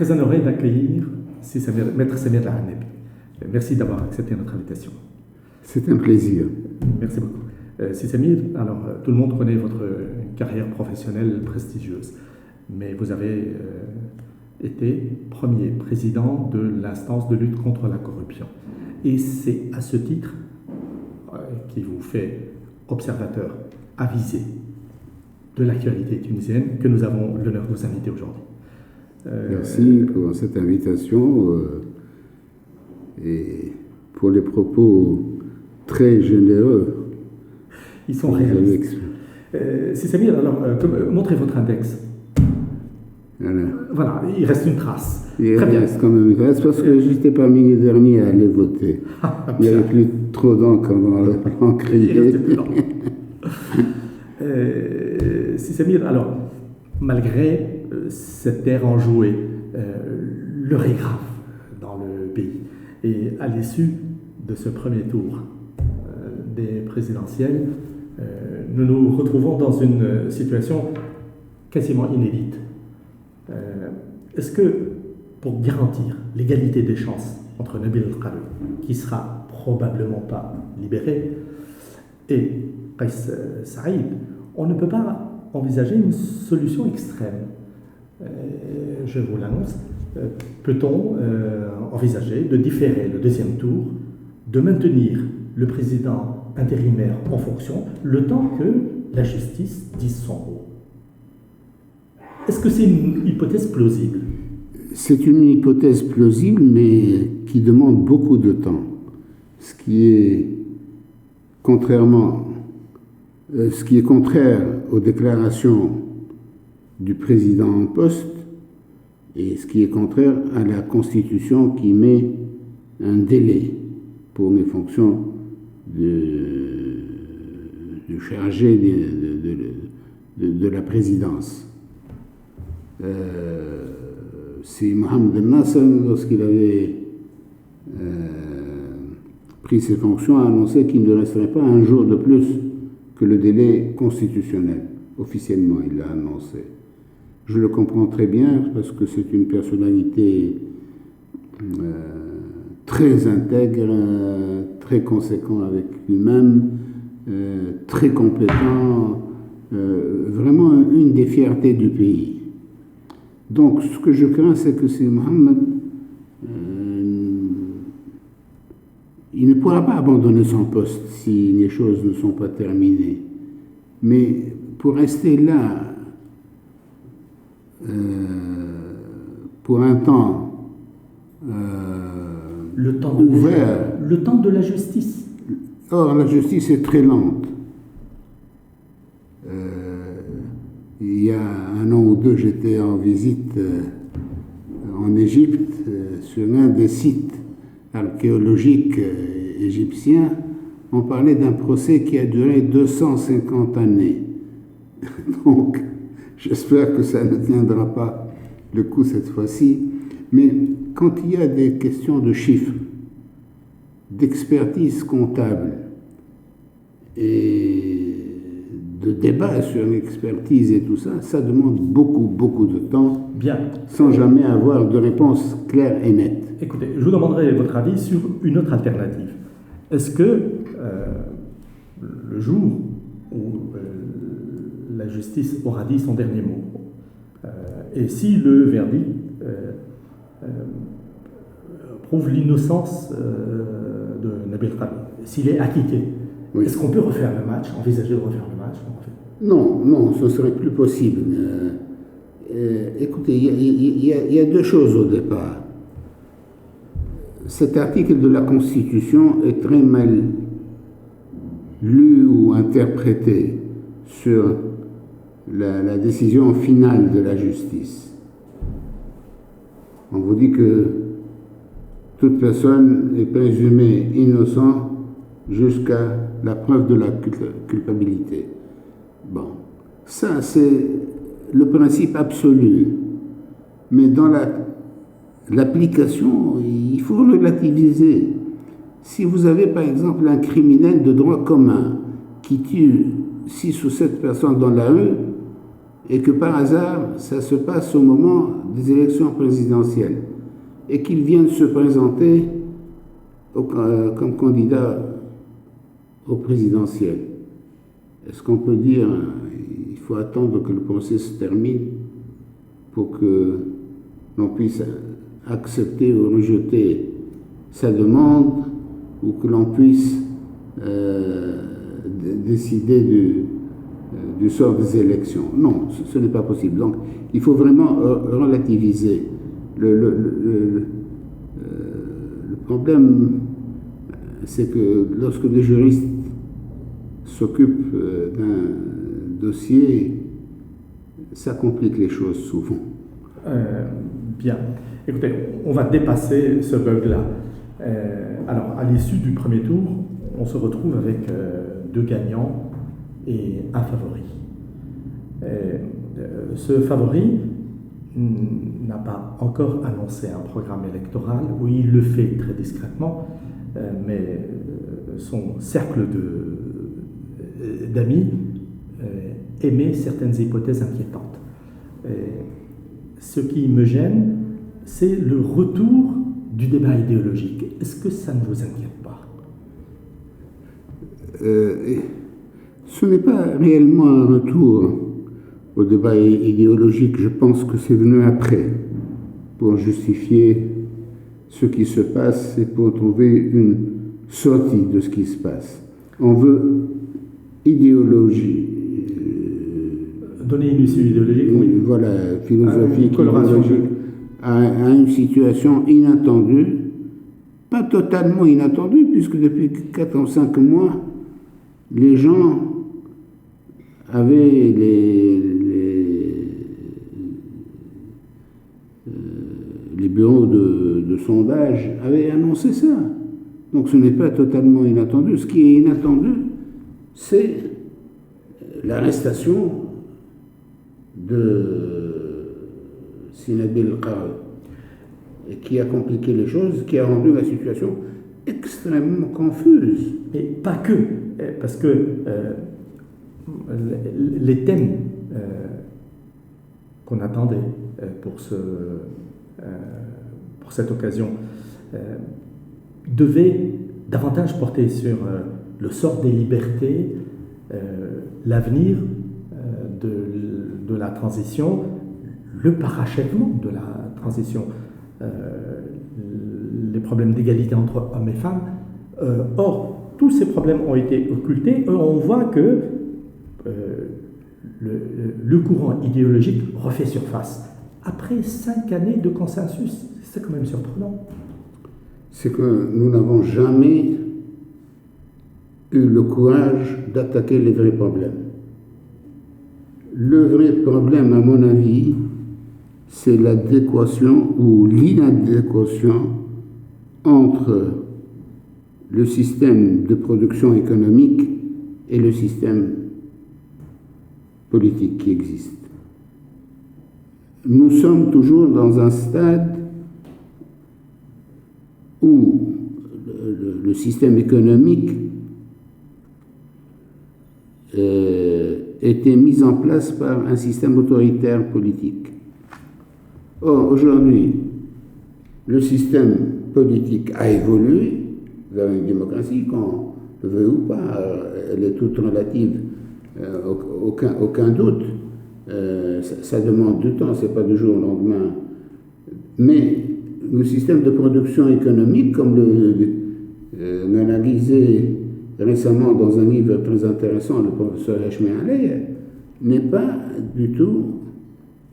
très honoré d'accueillir Maître Samir Al-Arnabi. Merci d'avoir accepté notre invitation. C'est un plaisir. Merci beaucoup. Si Samir, alors tout le monde connaît votre carrière professionnelle prestigieuse, mais vous avez été premier président de l'instance de lutte contre la corruption. Et c'est à ce titre qui vous fait observateur avisé de l'actualité tunisienne que nous avons l'honneur de vous inviter aujourd'hui. Merci pour cette invitation et pour les propos très généreux. Ils sont réalistes. Si Samir, alors montrez votre index. Voilà, il reste une trace. Il reste quand même une trace parce que j'étais parmi les derniers à aller voter. Il n'y avait plus trop d'encre dans l'encrier. Il reste plus d'encre. Si Samir, alors, malgré cette ère enjouée, l'heure est grave dans le pays. Et à l'issue de ce premier tour des présidentielles, nous nous retrouvons dans une situation quasiment inédite. Est-ce que, pour garantir l'égalité des chances entre Nabil El-Karoui, qui sera probablement pas libéré, et Kais Saïed, on ne peut pas envisager une solution extrême? Je vous l'annonce. Peut-on envisager de différer le deuxième tour, de maintenir le président intérimaire en fonction, le temps que la justice dise son mot? Est-ce que c'est une hypothèse plausible? C'est une hypothèse plausible, mais qui demande beaucoup de temps. Ce qui est contraire aux déclarations du président en poste et ce qui est contraire à la Constitution qui met un délai pour les fonctions de chargé de la présidence. C'est Mohamed El Nasser, lorsqu'il avait pris ses fonctions, a annoncé qu'il ne resterait pas un jour de plus que le délai constitutionnel. Officiellement, il l'a annoncé. Je le comprends très bien parce que c'est une personnalité très intègre, très conséquent avec lui-même, très compétent, vraiment une des fiertés du pays. Donc, ce que je crains, c'est que c'est Mohamed, il ne pourra pas abandonner son poste si les choses ne sont pas terminées. Mais pour rester là, pour un temps, ouvert. Le temps de la justice. Or, la justice est très lente. Il y a un an ou deux, j'étais en visite en Égypte sur l'un des sites archéologiques égyptiens. On parlait d'un procès qui a duré 250 années. Donc, j'espère que ça ne tiendra pas le coup cette fois-ci. Mais quand il y a des questions de chiffres, d'expertise comptable et de débat sur l'expertise et tout ça, ça demande beaucoup de temps. Bien. Sans jamais avoir de réponse claire et nette. Écoutez, je vous demanderai votre avis sur une autre alternative. Est-ce que le jour où la justice aura dit son dernier mot, et si le verdict prouve l'innocence de Nabil El-Karoui, s'il est acquitté, oui. Est-ce qu'on peut refaire le match, envisager de refaire le match? Non, ce serait plus possible. Écoutez, il y a deux choses au départ. Cet article de la Constitution est très mal lu ou interprété sur la décision finale de la justice. On vous dit que toute personne est présumée innocente jusqu'à la preuve de la culpabilité. Bon, ça c'est le principe absolu. Mais dans l'application, il faut relativiser. Si vous avez par exemple un criminel de droit commun qui tue 6 ou 7 personnes dans la rue, et que par hasard, ça se passe au moment des élections présidentielles, et qu'il vienne se présenter comme candidat au présidentiel. Est-ce qu'on peut dire il faut attendre que le procès se termine pour que l'on puisse accepter ou rejeter sa demande, ou que l'on puisse décider du sort des élections? Non, ce n'est pas possible. Donc, il faut vraiment relativiser. Le problème, c'est que lorsque des juristes s'occupent d'un dossier, ça complique les choses souvent. Bien. Écoutez, on va dépasser ce bug-là. Alors, à l'issue du premier tour, on se retrouve avec deux gagnants et un favori. Ce favori n'a pas encore annoncé un programme électoral, où il le fait très discrètement, mais son cercle d'amis émet certaines hypothèses inquiétantes. Ce qui me gêne, c'est le retour du débat idéologique. Est-ce que ça ne vous inquiète pas? Ce n'est pas réellement un retour au débat idéologique. Je pense que c'est venu après, pour justifier ce qui se passe et pour trouver une sortie de ce qui se passe. On veut idéologie. Donner une issue idéologique, oui. Voilà, philosophique, idéologique, à une situation inattendue, pas totalement inattendue, puisque depuis 4 ou 5 mois, les gens avaient les bureaux de sondage avaient annoncé ça. Donc ce n'est pas totalement inattendu. Ce qui est inattendu, c'est l'arrestation de Sinabil Qarawi, et qui a compliqué les choses, qui a rendu la situation extrêmement confuse. Et pas que, parce que les thèmes qu'on attendait pour cette occasion devaient davantage porter sur le sort des libertés, l'avenir de la transition, le parachèvement de la transition, les problèmes d'égalité entre hommes et femmes. Or, tous ces problèmes ont été occultés. On voit que le courant idéologique refait surface. Après 5 années de consensus, c'est quand même surprenant. C'est que nous n'avons jamais eu le courage d'attaquer les vrais problèmes. Le vrai problème, à mon avis, c'est l'adéquation ou l'inadéquation entre le système de production économique et le système politique qui existe. Nous sommes toujours dans un stade où le système économique était mis en place par un système autoritaire politique. Or, aujourd'hui, le système politique a évolué vers une démocratie, qu'on le veut ou pas, elle est toute relative, aucun doute. Ça demande du temps, c'est pas du jour au lendemain. Mais le système de production économique, comme l'analysait récemment dans un livre très intéressant, le professeur Hachmi Alay, n'est pas du tout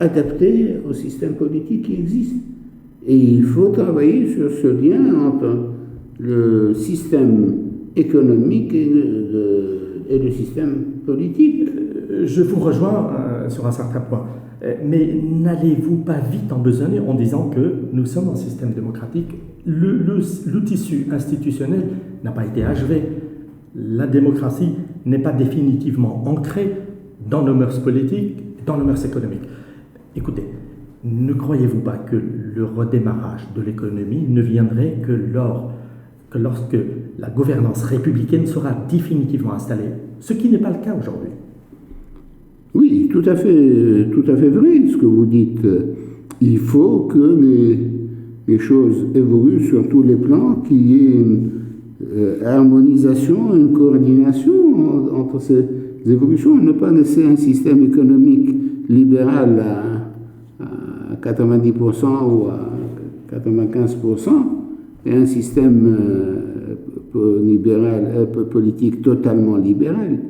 adapté au système politique qui existe. Et il faut travailler sur ce lien entre le système économique et le système politique. Je vous rejoins sur un certain point. Mais n'allez-vous pas vite en besogner en disant que nous sommes un système démocratique? Le tissu institutionnel n'a pas été achevé. La démocratie n'est pas définitivement ancrée dans nos mœurs politiques, dans nos mœurs économiques. Écoutez, ne croyez-vous pas que le redémarrage de l'économie ne viendrait que lorsque la gouvernance républicaine sera définitivement installée, ce qui n'est pas le cas aujourd'hui? Oui, tout à fait vrai ce que vous dites. Il faut que les choses évoluent sur tous les plans, qu'il y ait une harmonisation, une coordination entre ces évolutions, ne pas laisser un système économique libéral à 90% ou à 95% et un système politique totalement libéral.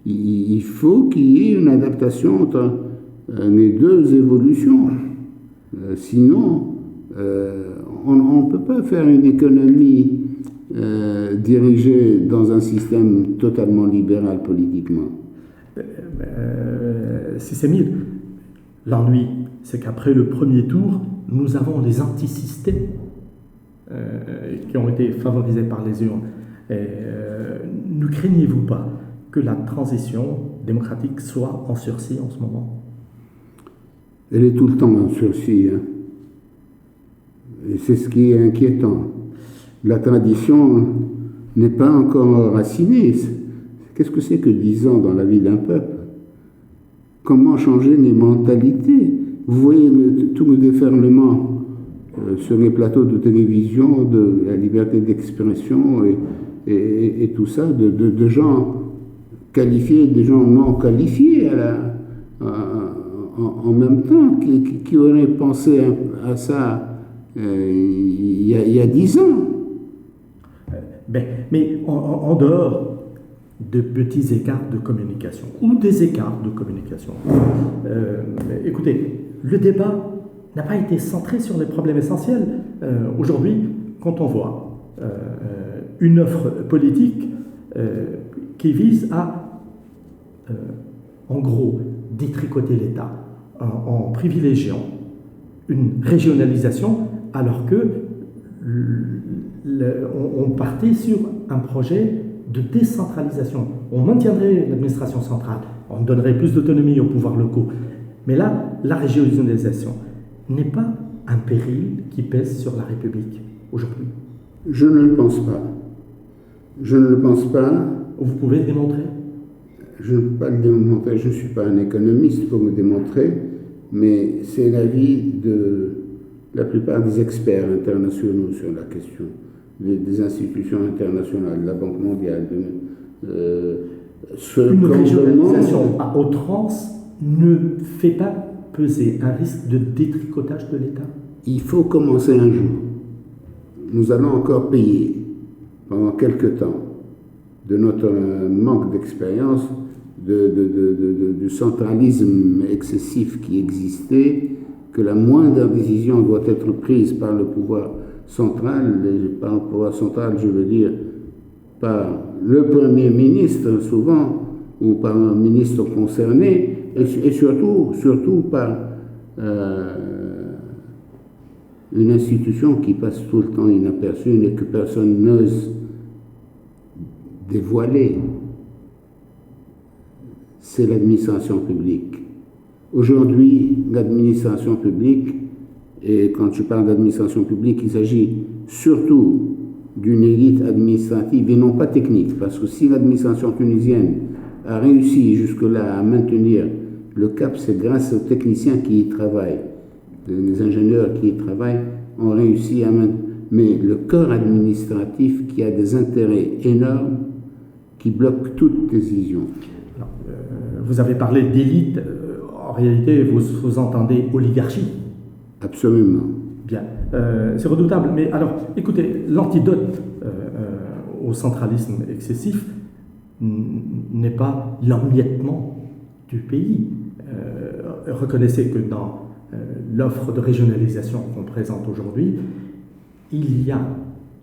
Il faut qu'il y ait une adaptation entre les deux évolutions. Sinon, on ne peut pas faire une économie dirigée dans un système totalement libéral politiquement. Sissemir, l'ennui, c'est qu'après le premier tour, nous avons les antisystèmes qui ont été favorisés par les urnes. Ne craignez-vous pas que la transition démocratique soit en sursis en ce moment? Elle est tout le temps en sursis. Hein. Et c'est ce qui est inquiétant. La tradition n'est pas encore enracinée. Qu'est-ce que c'est que 10 ans dans la vie d'un peuple? Comment changer les mentalités? Vous voyez tout le déferlement sur les plateaux de télévision de la liberté d'expression et tout ça, de gens qualifiés, des gens non qualifiés en même temps, qui auraient pensé à ça il y a 10 ans. Mais en dehors de petits écarts de communication ou des écarts de communication, écoutez, le débat n'a pas été centré sur les problèmes essentiels. Aujourd'hui, quand on voit une offre politique qui vise à, en gros, détricoter l'État en privilégiant une régionalisation, alors que on partait sur un projet de décentralisation. On maintiendrait l'administration centrale, on donnerait plus d'autonomie aux pouvoirs locaux. Mais là, la régionalisation n'est pas un péril qui pèse sur la République aujourd'hui. Je ne le pense pas. Je ne le pense pas. Vous pouvez le démontrer? Je ne peux pas le démontrer. Je ne suis pas un économiste pour me démontrer, mais c'est l'avis de la plupart des experts internationaux sur la question, des institutions internationales, la Banque mondiale. Une régionalisation à outrance ne fait pas peser un risque de détricotage de l'État? Il faut commencer un jour. Nous allons encore payer pendant quelque temps de notre manque d'expérience, du centralisme excessif qui existait, que la moindre décision doit être prise par le pouvoir central, et par le pouvoir central, je veux dire, par le Premier ministre souvent, ou par un ministre concerné, et surtout par une institution qui passe tout le temps inaperçue et que personne n'ose dévoiler. C'est l'administration publique. Aujourd'hui, l'administration publique, et quand je parle d'administration publique, il s'agit surtout d'une élite administrative et non pas technique, parce que si l'administration tunisienne a réussi jusque-là à maintenir le cap, c'est grâce aux techniciens qui y travaillent. Les ingénieurs qui y travaillent ont réussi à maintenir. Mais le corps administratif qui a des intérêts énormes qui bloquent toute décision. Alors, vous avez parlé d'élite. En réalité, vous entendez oligarchie. Absolument. Bien. C'est redoutable. Mais alors, écoutez, l'antidote au centralisme excessif n'est pas l'emmiettement du pays. Reconnaissez que dans l'offre de régionalisation qu'on présente aujourd'hui, il y a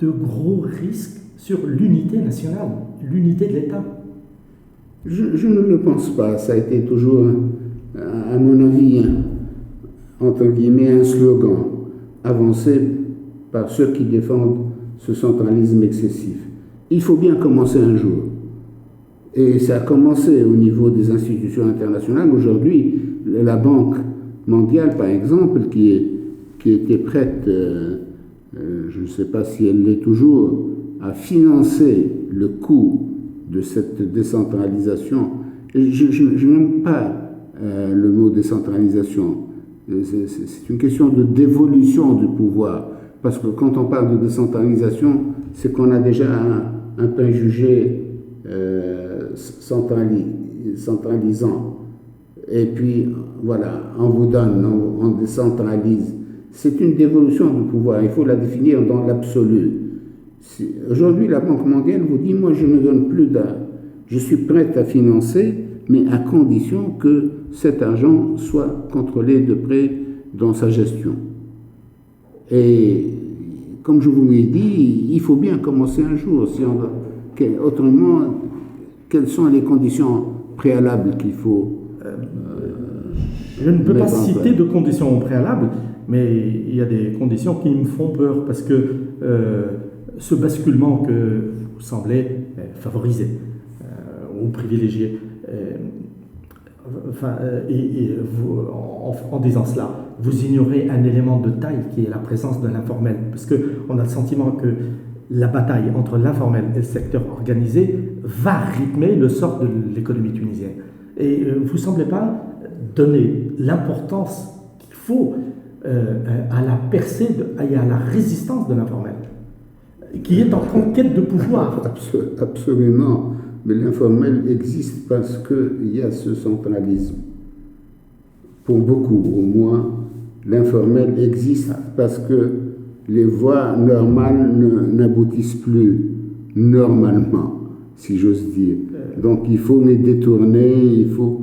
de gros risques sur l'unité nationale, l'unité de l'État. Je ne le pense pas. Ça a été toujours, à mon avis, entre guillemets, un slogan avancé par ceux qui défendent ce centralisme excessif. Il faut bien commencer un jour. Et ça a commencé au niveau des institutions internationales. Aujourd'hui, la Banque mondiale, par exemple, qui était prête, je ne sais pas si elle l'est toujours, à financer le coût de cette décentralisation. Je n'aime pas le mot décentralisation. C'est une question de dévolution du pouvoir. Parce que quand on parle de décentralisation, c'est qu'on a déjà un préjugé centralisant. Et puis, voilà, on vous donne, on décentralise. C'est une dévolution du pouvoir. Il faut la définir dans l'absolu. Aujourd'hui, la Banque mondiale vous dit, moi, je ne donne plus d'argent. Je suis prête à financer, mais à condition que cet argent soit contrôlé de près dans sa gestion. Et comme je vous l'ai dit, il faut bien commencer un jour. Autrement, quelles sont les conditions préalables qu'il faut Je ne peux pas citer de conditions préalables, mais il y a des conditions qui me font peur, parce que ce basculement que vous semblez favoriser ou privilégier, en disant cela, vous ignorez un élément de taille qui est la présence de l'informel, parce qu'on a le sentiment que la bataille entre l'informel et le secteur organisé va rythmer le sort de l'économie tunisienne. Et vous ne semblez pas donner l'importance qu'il faut à la percée et à la résistance de l'informel, qui est en conquête de pouvoir. Absolument. Mais l'informel existe parce qu'il y a ce centralisme. Pour beaucoup, au moins, l'informel existe parce que les voies normales n'aboutissent plus normalement, si j'ose dire. Donc il faut les détourner, il faut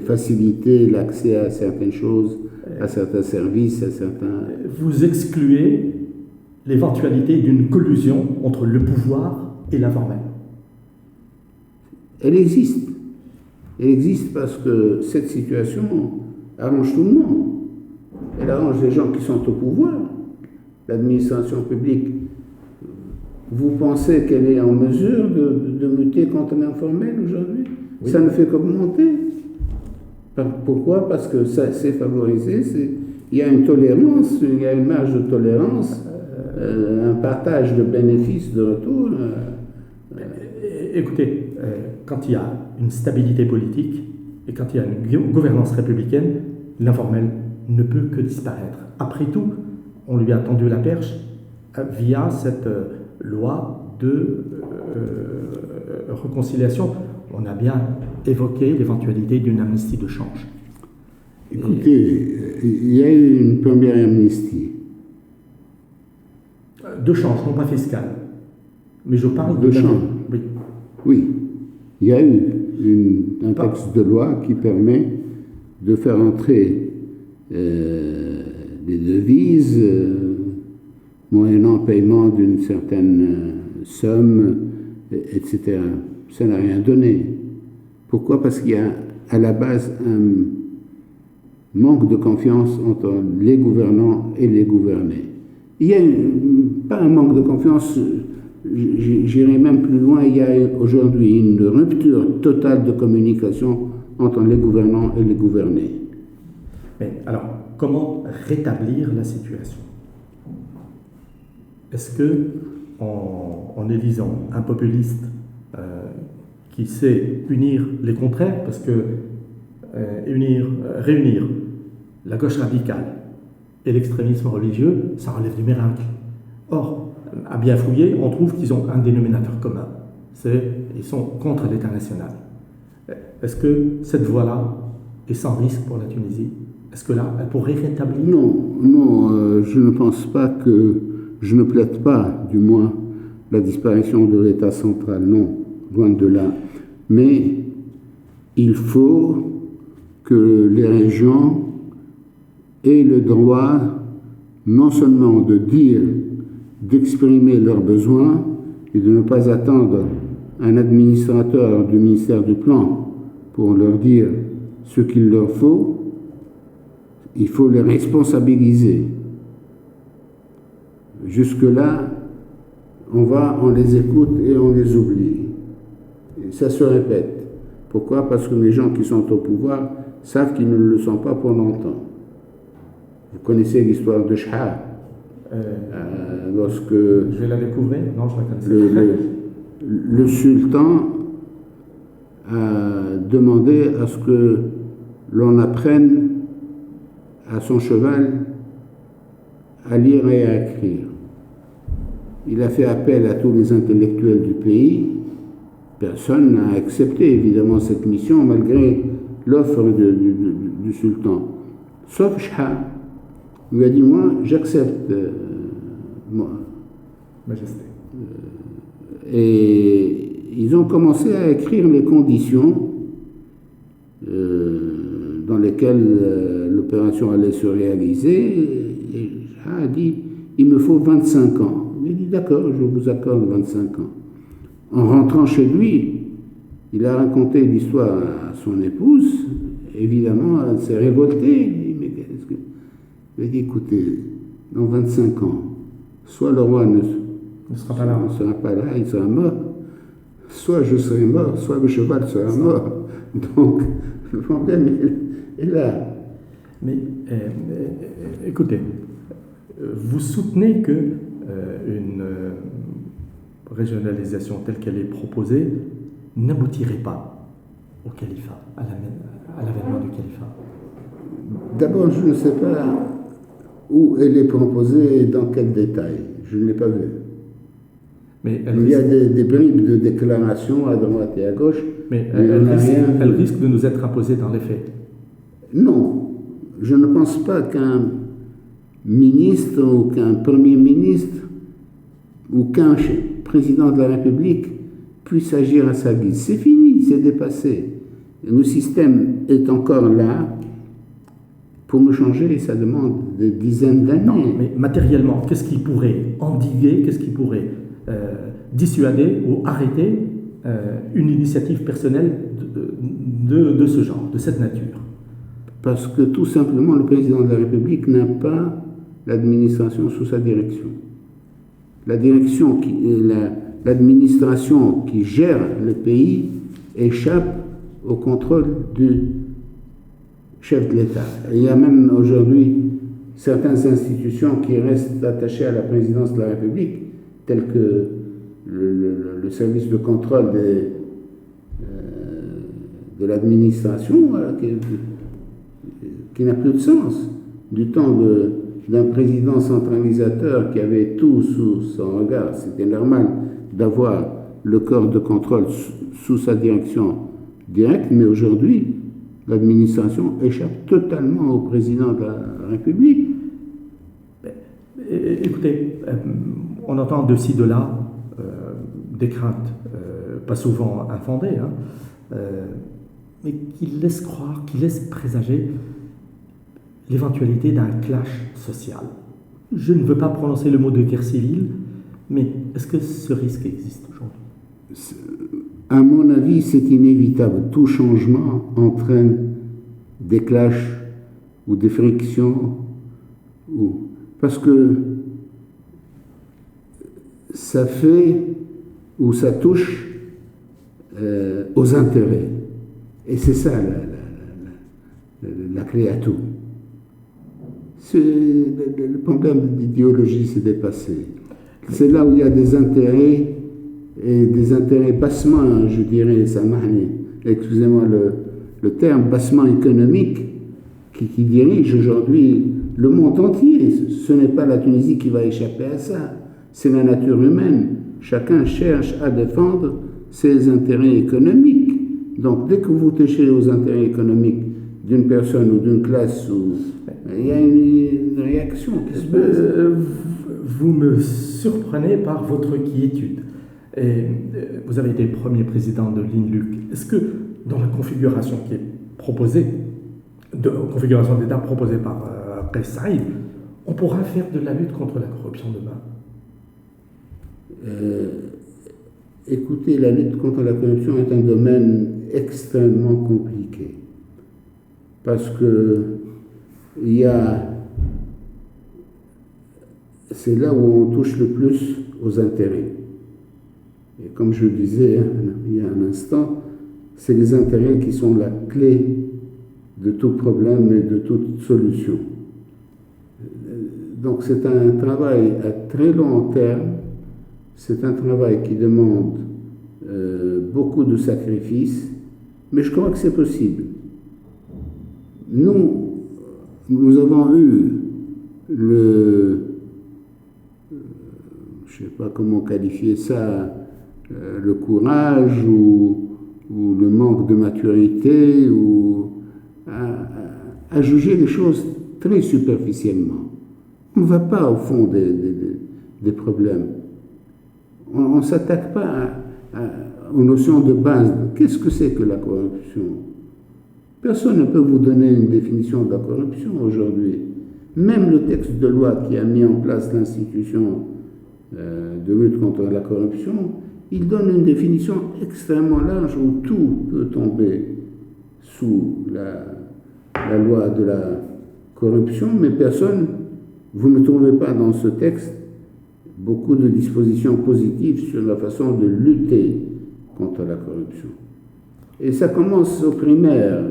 faciliter l'accès à certaines choses, à certains services, à certains... Vous excluez l'éventualité d'une collusion entre le pouvoir et l'informel. Elle existe. Elle existe parce que cette situation arrange tout le monde. Elle arrange les gens qui sont au pouvoir, l'administration publique. Vous pensez qu'elle est en mesure de lutter contre l'informel aujourd'hui? Oui. Ça ne fait qu'augmenter. Pourquoi? Parce que ça c'est favorisé, il y a une tolérance, il y a une marge de tolérance, un partage de bénéfices de retour. Écoutez, quand il y a une stabilité politique et quand il y a une gouvernance républicaine, l'informel ne peut que disparaître. Après tout, on lui a tendu la perche via cette loi de réconciliation. On a bien évoqué l'éventualité d'une amnistie de change. Écoutez, il y a eu une première amnistie. De change, non pas fiscale. Mais je parle de change. Oui. Oui, il y a eu un texte de loi qui permet de faire entrer des devises moyennant paiement d'une certaine somme, etc. Ça n'a rien donné. Pourquoi? Parce qu'il y a à la base un manque de confiance entre les gouvernants et les gouvernés. Il y a pas un manque de confiance, j'irai même plus loin, il y a aujourd'hui une rupture totale de communication entre les gouvernants et les gouvernés. Mais alors, comment rétablir la situation? Est-ce que, en élisant un populiste qui sait unir les contraires, parce que réunir la gauche radicale et l'extrémisme religieux, ça relève du miracle. Or, à bien fouiller, on trouve qu'ils ont un dénominateur commun. Ils sont contre l'État national. Est-ce que cette voie-là est sans risque pour la Tunisie? Est-ce que là, elle pourrait rétablir? Non, je ne pense pas que... Je ne plaide pas, du moins, la disparition de l'État central. Non, loin de là. Mais il faut que les régions aient le droit non seulement de dire, d'exprimer leurs besoins et de ne pas attendre un administrateur du ministère du Plan pour leur dire ce qu'il leur faut. Il faut les responsabiliser. Jusque-là, on les écoute et on les oublie. Et ça se répète. Pourquoi? Parce que les gens qui sont au pouvoir savent qu'ils ne le sont pas pour longtemps. Vous connaissez l'histoire de Shah. Lorsque... Je vais la découvrir? Non, je la connais. Le sultan a demandé à ce que l'on apprenne à son cheval à lire et à écrire. Il a fait appel à tous les intellectuels du pays. Personne n'a accepté évidemment cette mission malgré l'offre du sultan. Sauf Shah. Il lui a dit, moi, j'accepte. Majesté. Et ils ont commencé à écrire les conditions dans lesquelles l'opération allait se réaliser. Et Shah a dit, il me faut 25 ans. Il a dit, d'accord, je vous accorde 25 ans. En rentrant chez lui, il a raconté l'histoire à son épouse. Évidemment, elle s'est révoltée. Il dit, mais qu'est-ce que... Il a dit, écoutez, dans 25 ans, soit le roi ne sera pas là, il sera mort, soit je serai mort, soit le cheval sera mort. Donc, le problème est là. Mais écoutez, vous soutenez que une régionalisation telle qu'elle est proposée n'aboutirait pas au califat, à l'avènement du califat? D'abord, je ne sais pas où elle est proposée et dans quel détail. Je ne l'ai pas vue. Mais il y a des bribes de déclarations à droite et à gauche. Mais elle risque de nous être imposée dans les faits. Non, je ne pense pas qu'un ministre ou qu'un premier ministre ou qu'un président de la République puisse agir à sa guise. C'est fini, c'est dépassé. Le système est encore là. Pour me changer, ça demande des dizaines d'années. Non, mais matériellement, qu'est-ce qui pourrait endiguer, qu'est-ce qui pourrait dissuader ou arrêter une initiative personnelle de ce genre, de cette nature? Parce que tout simplement, le président de la République n'a pas l'administration sous sa direction. L'administration qui gère le pays échappe au contrôle du chef de l'État. Il y a même aujourd'hui certaines institutions qui restent attachées à la présidence de la République, telles que le service de contrôle de l'administration, qui n'a plus de sens. Du temps d'un président centralisateur qui avait tout sous son regard, c'était normal d'avoir le corps de contrôle sous sa direction directe, mais aujourd'hui, l'administration échappe totalement au président de la République. Écoutez, on entend de ci, de là des craintes, pas souvent infondées, mais qui laissent croire, qui laissent présager l'éventualité d'un clash social. Je ne veux pas prononcer le mot de guerre civile, mais est-ce que ce risque existe aujourd'hui? À mon avis, c'est inévitable. Tout changement entraîne des clashs ou des frictions, parce que ça fait ou ça touche aux intérêts. Et c'est ça la clé à tout. Le problème d'idéologie s'est dépassé. C'est là où il y a des intérêts, et des intérêts bassement, je dirais, excusez-moi le terme, bassement économique, qui dirige aujourd'hui le monde entier. Ce n'est pas la Tunisie qui va échapper à ça, c'est la nature humaine. Chacun cherche à défendre ses intérêts économiques. Donc dès que vous touchez aux intérêts économiques d'une personne ou d'une classe, il y a une réaction qui se passe. Vous me surprenez par votre quiétude. Et vous avez été premier président de l'INLUC. Est-ce que dans la configuration qui est proposée, configuration d'État proposée par Kais Saïd, on pourra faire de la lutte contre la corruption demain? Écoutez, la lutte contre la corruption est un domaine extrêmement compliqué. Parce que c'est là où on touche le plus aux intérêts. Et comme je le disais il y a un instant, c'est les intérêts qui sont la clé de tout problème et de toute solution. Donc c'est un travail à très long terme, c'est un travail qui demande beaucoup de sacrifices, mais je crois que c'est possible. nous avons eu je ne sais pas comment qualifier ça, le courage ou le manque de maturité à juger les choses très superficiellement. On ne va pas au fond des problèmes. On ne s'attaque pas aux notions de base. Qu'est-ce que c'est que la corruption? Personne ne peut vous donner une définition de la corruption aujourd'hui. Même le texte de loi qui a mis en place l'institution de lutte contre la corruption, il donne une définition extrêmement large où tout peut tomber sous la loi de la corruption, mais vous ne trouvez pas dans ce texte beaucoup de dispositions positives sur la façon de lutter contre la corruption. Et ça commence au primaire,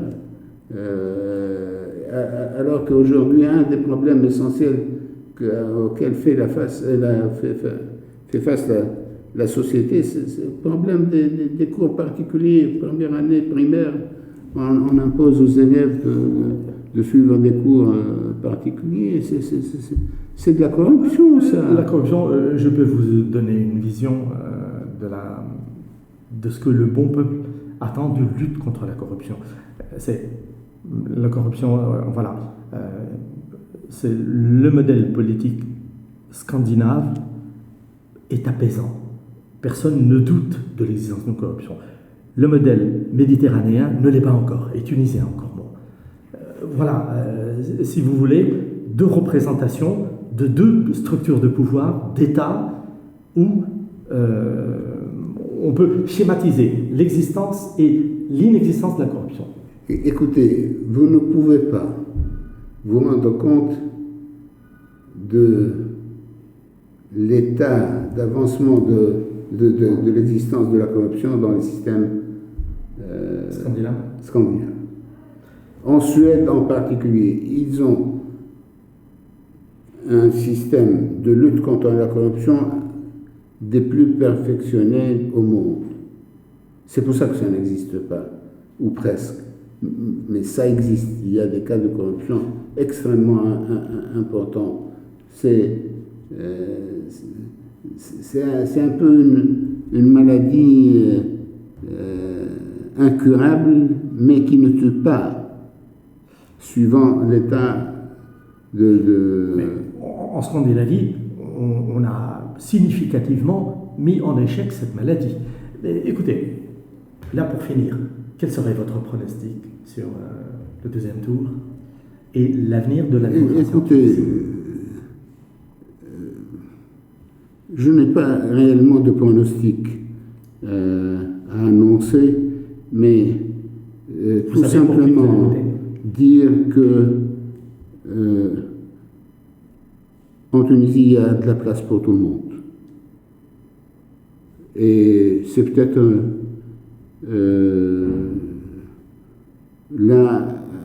alors qu'aujourd'hui, un des problèmes essentiels auxquels fait face la société, c'est le problème des cours particuliers. Première année primaire, on impose aux élèves de suivre des cours particuliers. C'est de la corruption, ça. La corruption, je peux vous donner une vision de ce que le bon peuple attend de lutte contre la corruption. C'est la corruption, c'est le modèle politique scandinave est apaisant. Personne ne doute de l'existence de la corruption. Le modèle méditerranéen ne l'est pas encore, et tunisien encore moins. Si vous voulez, deux représentations de deux structures de pouvoir, d'État, où on peut schématiser l'existence et l'inexistence de la corruption. Écoutez, vous ne pouvez pas vous rendre compte de l'état d'avancement de l'existence de la corruption dans les systèmes scandinaves. En Suède en particulier, ils ont un système de lutte contre la corruption des plus perfectionnés au monde. C'est pour ça que ça n'existe pas, ou presque. Mais ça existe. Il y a des cas de corruption extrêmement importants. C'est un peu une maladie incurable, mais qui ne tue pas, suivant l'état Mais en Scandinavie, on a significativement mis en échec cette maladie. Mais écoutez, là pour finir, quel serait votre pronostic sur le deuxième tour et l'avenir de la démocratie? Écoutez, je n'ai pas réellement de pronostic à annoncer, mais tout simplement dire que en Tunisie, il y a de la place pour tout le monde. Et c'est peut-être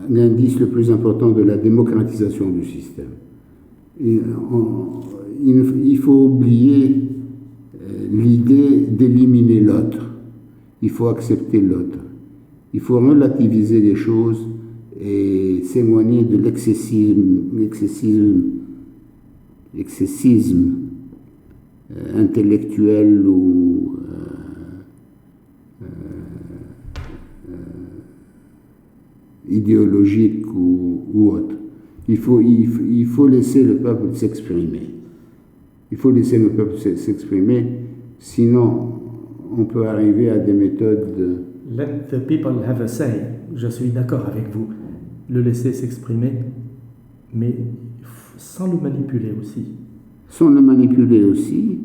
l'indice le plus important de la démocratisation du système. Il faut oublier l'idée d'éliminer l'autre. Il faut accepter l'autre. Il faut relativiser les choses et s'éloigner de l'excessisme intellectuel ou idéologique ou autre. Il faut laisser le peuple s'exprimer. Il faut laisser le peuple s'exprimer, sinon on peut arriver à des méthodes de... Let the people have a say. Je suis d'accord avec vous. Le laisser s'exprimer, mais sans le manipuler aussi. Sans le manipuler aussi,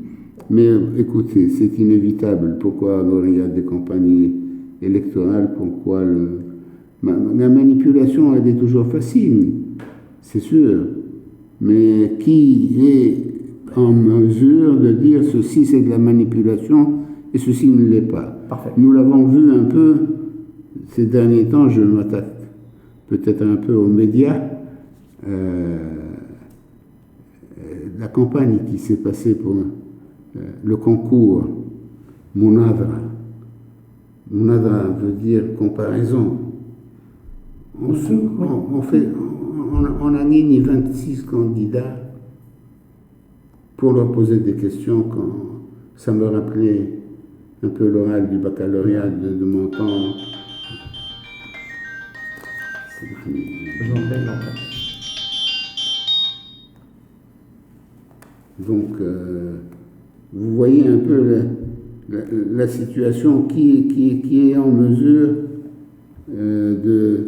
mais écoutez, c'est inévitable. Pourquoi alors il y a des campagnes électorales? Pourquoi la manipulation, elle est toujours facile, c'est sûr. Mais qui est en mesure de dire ceci c'est de la manipulation et ceci ne l'est pas? Parfait. Nous l'avons vu un peu ces derniers temps, je m'attaque peut-être un peu aux médias. La campagne qui s'est passée pour le concours Munadra. Munadra veut dire comparaison. On aligne 26 candidats pour leur poser des questions quand ça me rappelait un peu l'oral du baccalauréat de mon temps. Donc, vous voyez un peu la situation qui est en mesure de...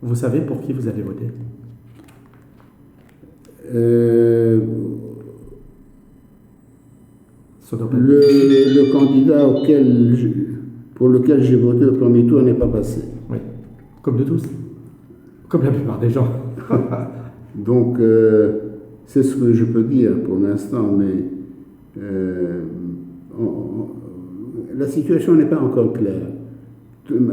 Vous savez pour qui vous allez voter? Le candidat pour lequel j'ai voté au premier tour n'est pas passé. Oui, comme de tous, comme la plupart des gens. Donc, c'est ce que je peux dire pour l'instant, mais la situation n'est pas encore claire.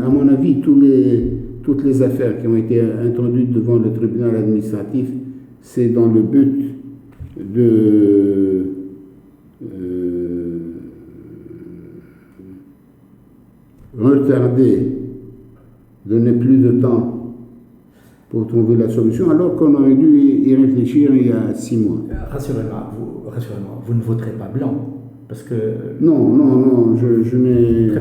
À mon avis, toutes les affaires qui ont été introduites devant le tribunal administratif, c'est dans le but de retarder, donner plus de temps pour trouver la solution, alors qu'on aurait dû y réfléchir il y a 6 mois. Rassurez-moi, vous ne voterez pas blanc, parce que... Non, je n'ai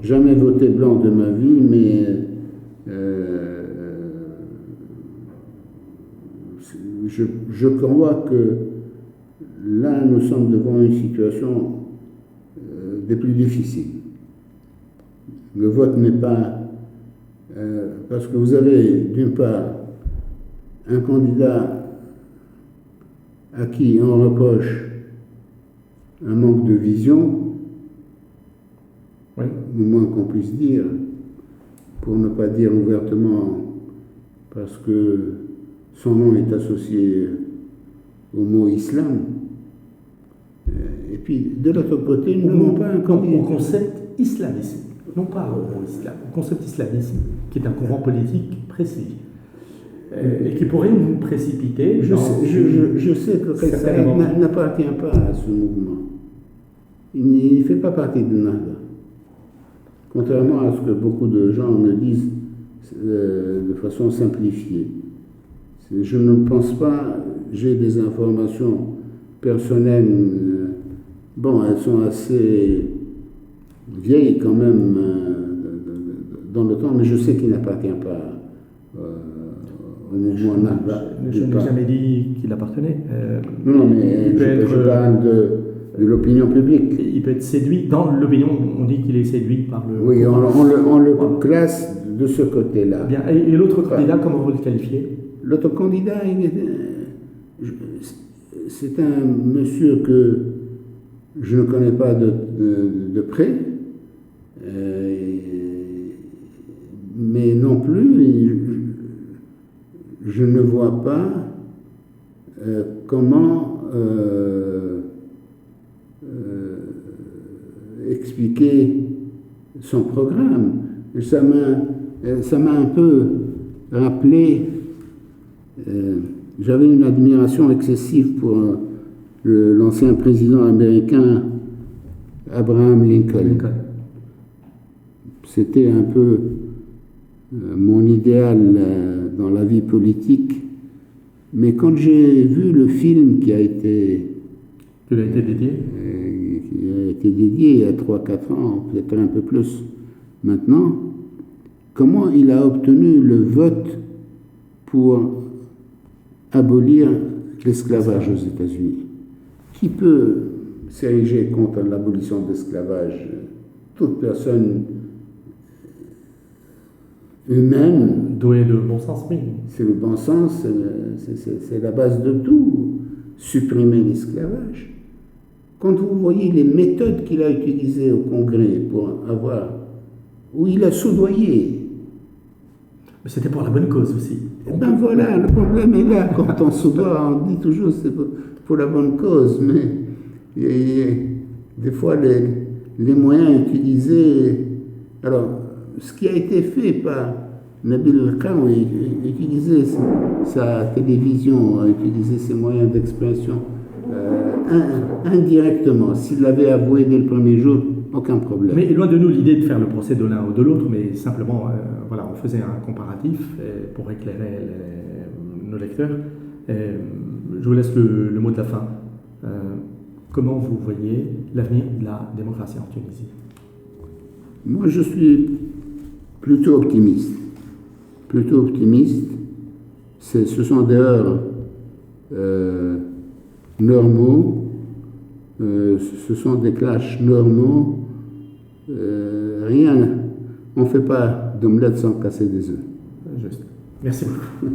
jamais voté blanc de ma vie, mais je crois que là, nous sommes devant une situation des plus difficiles. Le vote n'est pas... parce que vous avez, d'une part, un candidat à qui on reproche un manque de vision, oui, au moins qu'on puisse dire, pour ne pas dire ouvertement, parce que son nom est associé au mot islam. Et puis, de l'autre côté, nous n'avons pas un candidat. Au concept islamisme, non pas au islam, au concept islamisme, qui est un courant politique précis, et qui pourrait nous précipiter. Je sais que Saïd n'appartient pas à ce mouvement. Il ne fait pas partie de Nahda. Contrairement à ce que beaucoup de gens me disent de façon simplifiée. Je ne pense pas, j'ai des informations personnelles, bon, elles sont assez vieilles quand même dans le temps, mais je sais qu'il n'appartient pas au mouvement Nahda. Je n'ai jamais dit qu'il appartenait. Non, mais je parle de l'opinion publique. Il peut être séduit. Dans l'opinion, on dit qu'il est séduit par le... Oui, on le classe de ce côté-là. Bien. Et l'autre candidat, comment vous le qualifiez? L'autre candidat, c'est un monsieur que je ne connais pas de près, mais non plus, je ne vois pas comment expliquer son programme. Ça m'a un peu rappelé, j'avais une admiration excessive pour l'ancien président américain Abraham Lincoln. C'était un peu mon idéal dans la vie politique, mais quand j'ai vu le film qui a été dédié, il y a 3-4 ans, peut-être un peu plus maintenant, comment il a obtenu le vote pour abolir l'esclavage aux États-Unis. Qui peut s'ériger contre l'abolition de l'esclavage? Toute personne humaine. Douée de bon sens, oui. C'est le bon sens, c'est la base de tout, supprimer l'esclavage. Quand vous voyez les méthodes qu'il a utilisées au Congrès où il a soudoyé. Mais c'était pour la bonne cause aussi. Ben voilà, le problème est là. Quand on soudoie, on dit toujours que c'est pour la bonne cause, mais des fois les moyens utilisés. Alors, ce qui a été fait par Nabil Khan, utiliser sa télévision, a utilisé ses moyens d'expression indirectement. S'il l'avait avoué dès le premier jour, aucun problème. Mais loin de nous l'idée de faire le procès de l'un ou de l'autre, mais simplement, voilà, on faisait un comparatif pour éclairer nos lecteurs. Je vous laisse le mot de la fin. Comment vous voyez l'avenir de la démocratie en Tunisie? Moi, je suis plutôt optimiste. Plutôt optimiste. Ce sont des heures normaux. Ce sont des clashs normaux. Rien. On ne fait pas d'omelette sans casser des œufs. Juste. Merci beaucoup.